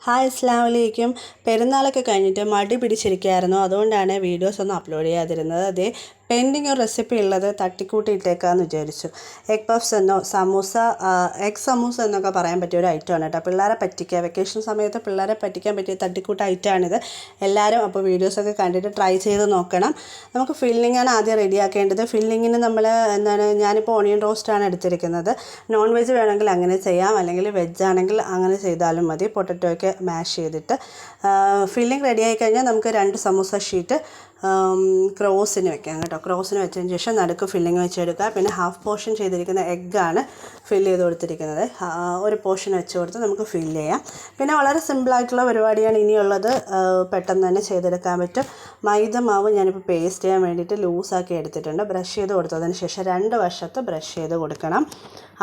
Hi അസ്സലാമു അലൈക്കും. പെരുന്നാളൊക്കെ കഴിഞ്ഞിട്ട് മടി പിടിച്ചിരിക്കുകയായിരുന്നു. അതുകൊണ്ടാണ് വീഡിയോസ് ഒന്നും അപ്ലോഡ് ചെയ്യാതിരുന്നത്. അതേ പെൻഡിങ് ഒരു റെസിപ്പി ഉള്ളത് തട്ടിക്കൂട്ടി ഇട്ടേക്കാമെന്ന് വിചാരിച്ചു. എഗ് പഫ്സ് എന്നോ സമൂസ, എഗ് സമൂസ എന്നൊക്കെ പറയാൻ പറ്റിയ ഒരു ഐറ്റമാണ് കേട്ടോ. പിള്ളേരെ പറ്റിക്കുക, വെക്കേഷൻ സമയത്ത് പിള്ളേരെ പറ്റിക്കാൻ പറ്റിയ തട്ടിക്കൂട്ട് ഐറ്റമാണിത്. എല്ലാവരും അപ്പോൾ വീഡിയോസൊക്കെ കണ്ടിട്ട് ട്രൈ ചെയ്ത് നോക്കണം. നമുക്ക് ഫില്ലിങ്ങാണ് ആദ്യം റെഡിയാക്കേണ്ടത്. ഫില്ലിങ്ങിന് ഞാനിപ്പോൾ ഓണിയൻ റോസ്റ്റാണ് എടുത്തിരിക്കുന്നത്. നോൺ വെജ് വേണമെങ്കിൽ അങ്ങനെ ചെയ്യാം, അല്ലെങ്കിൽ വെജ് ആണെങ്കിൽ അങ്ങനെ ചെയ്താലും മതി. പൊട്ടറ്റോയൊക്കെ മാഷ് ചെയ്തിട്ട് ഫില്ലിങ് റെഡിയായി കഴിഞ്ഞാൽ നമുക്ക് 2 സമൂസ ഷീറ്റ് ക്രോസിന് വെക്കാം കേട്ടോ. ക്രോസിന് വെച്ചതിന് ശേഷം നടുക്ക് ഫില്ലിങ് വെച്ചെടുക്കുക. പിന്നെ ഹാഫ് പോർഷൻ ചെയ്തിരിക്കുന്ന എഗ്ഗാണ് ഫില്ല് ചെയ്ത് കൊടുത്തിരിക്കുന്നത്. ഒരു പോർഷൻ വെച്ച് കൊടുത്ത് നമുക്ക് ഫില്ല് ചെയ്യാം. പിന്നെ വളരെ സിമ്പിളായിട്ടുള്ള പരിപാടിയാണ് ഇനിയുള്ളത്. പെട്ടെന്ന് തന്നെ ചെയ്തെടുക്കാൻ പറ്റും. മൈദ മാവ് ഞാനിപ്പോൾ പേസ്റ്റ് ചെയ്യാൻ വേണ്ടിയിട്ട് ലൂസാക്കി എടുത്തിട്ടുണ്ട്. ബ്രഷ് ചെയ്ത് കൊടുത്തതിന് ശേഷം 2 വശത്ത് ബ്രഷ് ചെയ്ത് കൊടുക്കണം.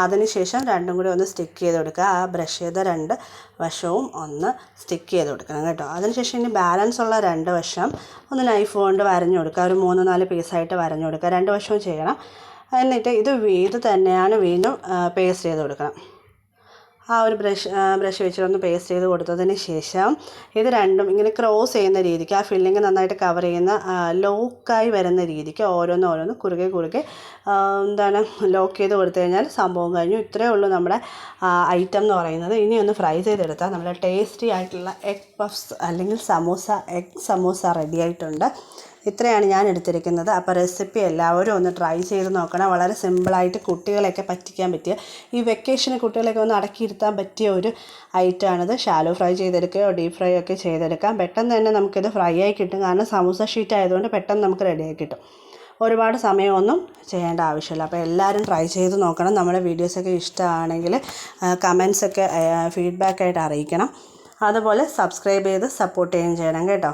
അതിനുശേഷം രണ്ടും കൂടി ഒന്ന് സ്റ്റിക്ക് ചെയ്ത് കൊടുക്കുക. ആ ബ്രഷ് ചെയ്ത 2 വശവും ഒന്ന് സ്റ്റിക്ക് ചെയ്ത് കൊടുക്കണം കേട്ടോ. അതിനുശേഷം ഇനി ബാലൻസ് ഉള്ള 2 വശം ഒന്ന് നൈഫ് കൊണ്ട് വരഞ്ഞു കൊടുക്കുക. ഒരു 3-4 പീസായിട്ട് വരഞ്ഞു കൊടുക്കുക. 2 വശവും ചെയ്യണം. എന്നിട്ട് ഇത് തന്നെയാണ് വീണ്ടും പേസ്റ്റ് ചെയ്ത് കൊടുക്കണം. ആ ഒരു ബ്രഷ് വെച്ചിട്ടൊന്ന് പേസ്റ്റ് ചെയ്ത് കൊടുത്തതിന് ശേഷം ഇത് രണ്ടും ഇങ്ങനെ ക്രോസ് ചെയ്യുന്ന രീതിക്ക്, ആ ഫില്ലിങ് നന്നായിട്ട് കവർ ചെയ്യുന്ന ലോക്കായി വരുന്ന രീതിക്ക് ഓരോന്ന് കുറുകെ ലോക്ക് ചെയ്ത് കൊടുത്തു കഴിഞ്ഞാൽ സംഭവം കഴിഞ്ഞു. ഇത്രയേ ഉള്ളൂ നമ്മുടെ ഐറ്റം എന്ന് പറയുന്നത്. ഇനി ഒന്ന് ഫ്രൈ ചെയ്തെടുത്താൽ നമ്മുടെ ടേസ്റ്റി ആയിട്ടുള്ള എഗ് പഫ്സ് അല്ലെങ്കിൽ എഗ് സമൂസ റെഡി ആയിട്ടുണ്ട്. ഇത്രയാണ് ഞാൻ എടുത്തിരിക്കുന്നത്. അപ്പോൾ റെസിപ്പി എല്ലാവരും ഒന്ന് ട്രൈ ചെയ്ത് നോക്കണം. വളരെ സിമ്പിളായിട്ട് കുട്ടികളെയൊക്കെ പറ്റിക്കാൻ പറ്റിയ, ഈ വെക്കേഷന് കുട്ടികളെയൊക്കെ ഒന്ന് അടക്കിയിരുത്താൻ പറ്റിയ ഒരു ഐറ്റമാണിത്. ഷാലോ ഫ്രൈ ചെയ്തെടുക്കുകയോ ഡീപ്പ് ഫ്രൈ ഒക്കെ ചെയ്തെടുക്കാം. പെട്ടെന്ന് തന്നെ നമുക്കിത് ഫ്രൈ ആയി കിട്ടും. കാരണം സമൂസ ഷീറ്റ് ആയതുകൊണ്ട് പെട്ടെന്ന് നമുക്ക് റെഡിയായി കിട്ടും. ഒരുപാട് സമയമൊന്നും ചെയ്യേണ്ട ആവശ്യമില്ല. അപ്പോൾ എല്ലാവരും ട്രൈ ചെയ്ത് നോക്കണം. നമ്മുടെ വീഡിയോസൊക്കെ ഇഷ്ടമാണെങ്കിൽ കമൻസൊക്കെ ഫീഡ്ബാക്കായിട്ട് അറിയിക്കണം. അതുപോലെ സബ്സ്ക്രൈബ് ചെയ്ത് സപ്പോർട്ട് ചെയ്യുകയും ചെയ്യണം കേട്ടോ.